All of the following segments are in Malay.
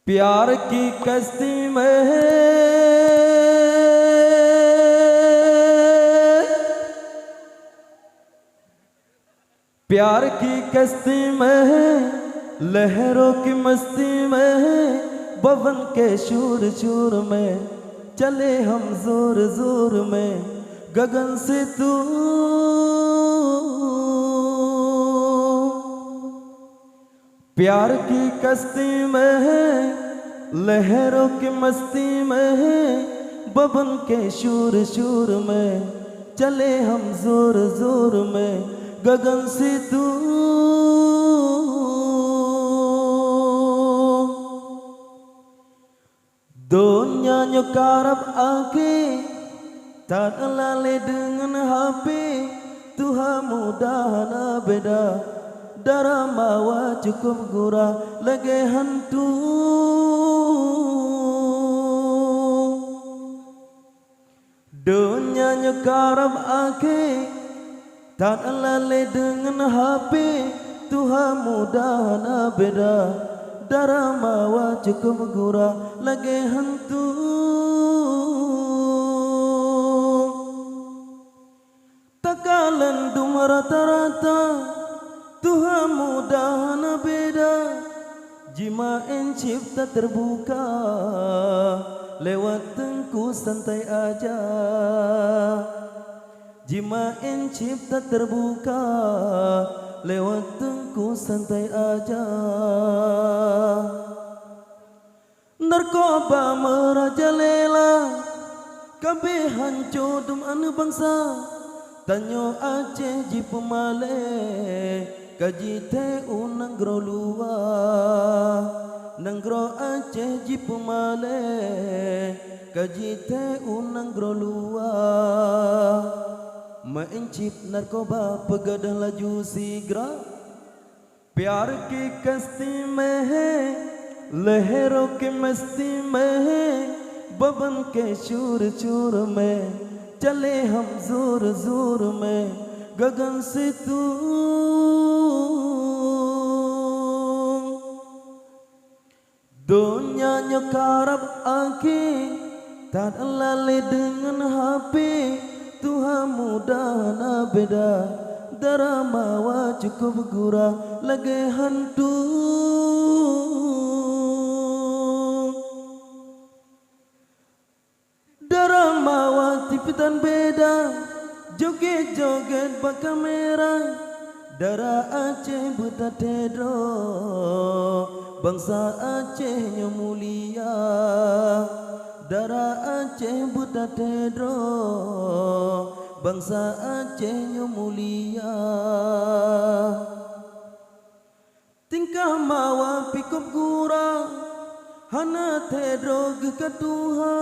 प्यार की कश्ती में प्यार की कश्ती में लहरों की मस्ती में बवन के शूर शूर में चले हम जोर जोर में गगन से तू प्यार की कश्ती में लहरों की मस्ती में बवन के शूर शूर में चले हम जोर जोर में गगन से तू Dunia nyokarap ake tak lalai dengan HP Tuhan mudah beda darah mawa cukup gurah lagi hantu Dunia nyokarap ake tak lalai dengan HP Tuhan mudah beda darah mawa cukup gurah lagi hantu takalan dum rata-rata Tuhan mudah beda jima cipta terbuka lewat tengku santai aja jima cipta terbuka lewat tengku santai aja narkoba merajalela kabeh hancur dum anu bangsa tanyo Aceh ji pemale kaji te unanggro luwa nanggro Aceh ji pemale kaji te unanggro luwa mencip narkoba pegadah laju sigra प्यार की कश्ती में है लहरों की मस्ती में है बवन के शूर शूर में चले हम जोर जोर में गगन से तू dunia nyokarap ake tak lalai dengan HP Tuhan mudah beda darah mawa cukup gurah lagi hantu darah mawa tipitan beda joget-joget bakal merah darah Aceh buta tedro bangsa Aceh yang mulia darah Aceh buta tedro bangsa Aceh yang mulia tingkah mawa pikup gura hana tedro kekatuha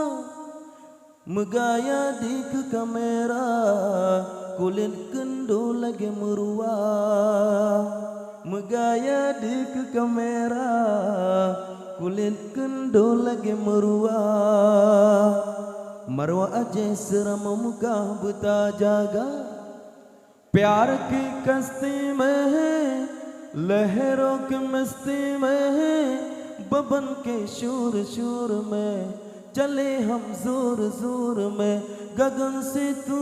megaya di ke kamera kulit kendo lagi meruah megaya di ke kamera kulit kendo lagi meruah मरवा अजय शर्म मुका बुता जागा प्यार की कश्ती में है लहरों की मस्ती में है बवन के शूर शूर में चले हम जोर जोर में गगन से तू